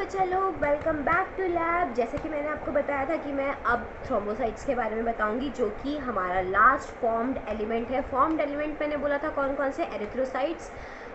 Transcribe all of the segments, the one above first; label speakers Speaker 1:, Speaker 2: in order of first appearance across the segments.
Speaker 1: बच्चा लोग, welcome back two lab. जैसे कि मैंने आपको बताया था कि मैं अब थ्रोम्बोसाइट्स के बारे में बताऊंगी, जो कि हमारा लास्ट फॉर्म्ड एलिमेंट है। फॉर्म्ड एलिमेंट मैंने बोला था कौन कौन से, एरिथ्रोसाइट्स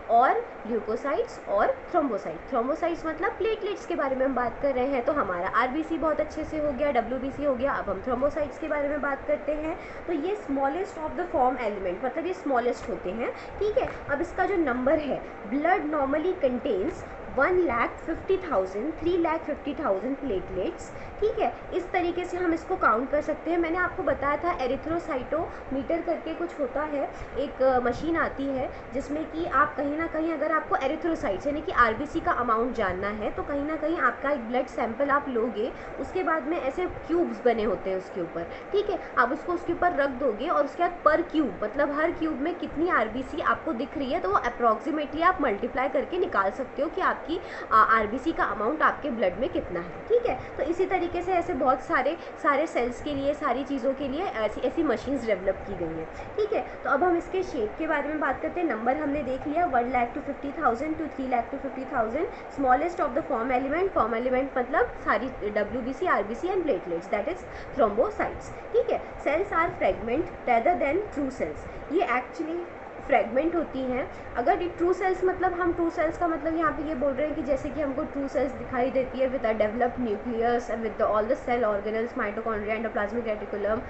Speaker 1: और ल्यूकोसाइट्स और थ्रोम्बोसाइट। थ्रोम्बोसाइट्स मतलब प्लेटलेट्स के बारे में हम बात कर रहे हैं। तो हमारा आरबीसी बहुत अच्छे से हो गया, डब्ल्यूबीसी हो गया। अब हम थ्रोम्बोसाइट्स के बारे में बात करते हैं। तो ये smallest of the form element, मतलब ये स्मॉलेस्ट होते हैं। ठीक है, अब इसका जो नंबर है, ब्लड नॉर्मली कंटेन्स 1,50,000 3,50,000 प्लेटलेट्स। ठीक है, इस तरीके से हम इसको काउंट कर सकते हैं। मैंने आपको बताया था एरिथ्रोसाइटोमीटर करके कुछ होता है, एक मशीन आती है जिसमें कि आप कहीं ना कहीं, अगर आपको एरिथ्रोसाइट्स यानी कि आरबीसी का अमाउंट जानना है, तो कहीं ना कहीं आपका एक ब्लड सैंपल आप लोगे, उसके बाद में ऐसे क्यूब्स बने होते हैं उसके ऊपर। ठीक है, आप उसको उसके ऊपर रख दोगे और उसके बाद पर क्यूब, मतलब हर क्यूब में कितनी आरबीसी आपको दिख रही है, तो वो अप्रॉक्सीमेटली आप मल्टीप्लाई करके निकाल सकते हो कि आपकी आरबीसी का अमाउंट आपके ब्लड में कितना है। ठीक है, तो इसी तरीके से ऐसे बहुत सारे सेल्स के लिए, सारी चीज़ों के लिए ऐसी मशीन्स डेवलप की गई हैं। ठीक है, तो अब हम इसके शेप के बारे में बात करते हैं। नंबर हमने देख लिया, 1,50,000 to 3,50,000, smallest of the form element. Form element मतलब सारी WBC, RBC and platelets, that is thrombocytes. ठीक है, cells are fragment rather than true cells. ये एक्चुअली फ्रेगमेंट होती हैं। अगर ये ट्रू सेल्स, मतलब हम ट्रू सेल्स का मतलब यहाँ पे ये बोल रहे हैं कि जैसे कि हमको ट्रू सेल्स दिखाई देती है with a developed nucleus, with all the cell organelles, mitochondria, endoplasmic reticulum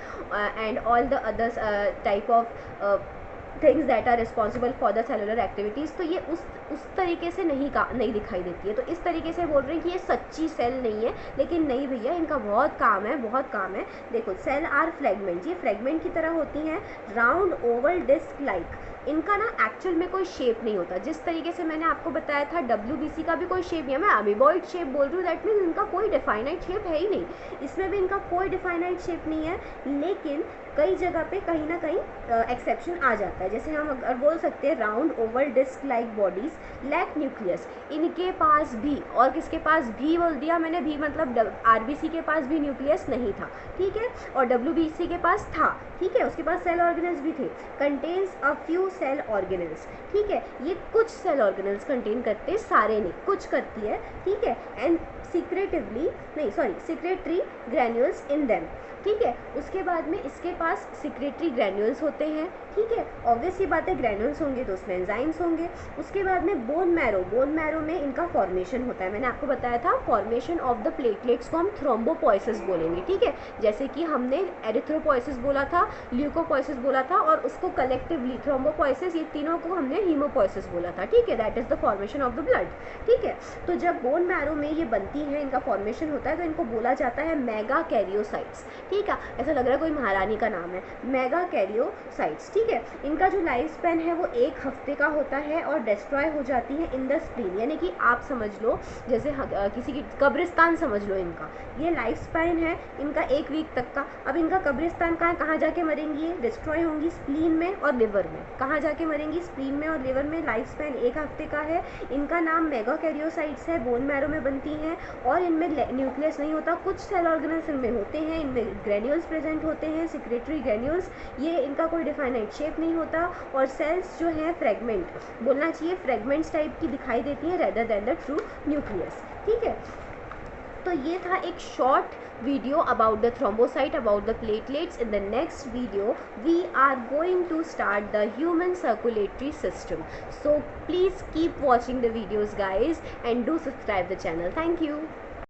Speaker 1: and all the others type of things that are responsible for the cellular activities. तो ये उस तरीके से नहीं दिखाई देती है। तो इस तरीके से बोल रहे हैं कि ये सच्ची सेल नहीं है, लेकिन नहीं भैया, इनका बहुत काम है, बहुत काम है। देखो, सेल आर फ्रेगमेंट, ये फ्रेगमेंट की तरह होती हैं, राउंड ओवल डिस्क लाइक। इनका ना एक्चुअल में कोई शेप नहीं होता। जिस तरीके से मैंने आपको बताया था डब्ल्यूबीसी का भी कोई शेप नहीं है, मैं अमीबॉइड शेप बोल रही हूँ, दैट मीन्स इनका कोई डिफाइनाइट शेप है ही नहीं। इसमें भी इनका कोई डिफाइनाइट शेप नहीं है, लेकिन कई जगह पे कहीं ना कहीं एक्सेप्शन आ जाता है। जैसे हम अगर बोल सकते हैं round oval disc like bodies lack nucleus, इनके पास भी, और किसके पास भी बोल दिया मैंने, भी मतलब आरबीसी के पास भी न्यूक्लियस नहीं था। ठीक है, और डब्ल्यूबीसी के पास था। ठीक है, उसके पास सेल ऑर्गेनल्स भी थे, contains a few cell organelles. ठीक है, ये कुछ सेल ऑर्गेनल्स कंटेन करते हैं, सारे नहीं, कुछ करती है। ठीक है, and secretory granules in them. ठीक है, उसके बाद में इसके पास सिक्रेटरी ग्रैन्यूल्स होते हैं। ठीक है, ऑब्वियस ही बात है, ग्रैन्यूल्स होंगे तो उसमें एंजाइम्स होंगे। उसके बाद में बोन मैरो में इनका फॉर्मेशन होता है। मैंने आपको बताया था फॉर्मेशन ऑफ द प्लेटलेट्स को हम थ्रोम्बोपोइसिस बोलेंगे। ठीक है, जैसे कि हमने एरिथ्रोपोइसिस बोला था, ल्यूकोपोइसिस बोला था, और उसको कलेक्टिवली थ्रोम्बोपोइसिस, ये तीनों को हमने हीमोपोइसिस बोला था। ठीक है, that is the formation of the blood. ठीक है, तो जब बोन मैरो में ये बनती है, इनका फॉर्मेशन होता है, तो इनको बोला जाता है मेगा कैरियोसाइट्स। ठीक है, ऐसा लग रहा है कोई महारानी का नाम है, मेगा कैरियोसाइट्स। ठीक है, इनका जो लाइफ स्पैन है वो 1 हफ्ते का होता है और डिस्ट्रॉय हो जाती है इन द स्प्लीन, यानी कि आप समझ लो जैसे किसी की कब्रिस्तान समझ लो इनका। ये लाइफ स्पैन है इनका 1 वीक तक का। अब इनका कब्रिस्तान कहाँ जाके मरेंगी, ये डिस्ट्रॉय होंगी स्प्लीन में और लिवर में। कहाँ जाके मरेंगी, स्प्लीन में और लिवर में। लाइफ स्पैन 1 हफ्ते का है। इनका नाम मेगा कैरियोसाइट्स है, बोन मैरो में बनती हैं और इनमें न्यूक्लियस नहीं होता। कुछ सेल ऑर्गेनल्स इनमें होते हैं, इनमें ग्रैन्यूल्स प्रेजेंट होते हैं, सिक्रेटरी ग्रैन्यूल्स। ये इनका कोई डिफाइनाइट शेप नहीं होता, और सेल्स जो है फ्रेगमेंट बोलना चाहिए, फ्रेगमेंट्स टाइप की दिखाई देती है rather than the true nucleus. ठीक है, तो ये था एक short video about the thrombocyte, about the platelets. In the next video we are going to start the human circulatory system, so please keep watching the videos guys and do subscribe the channel. Thank you.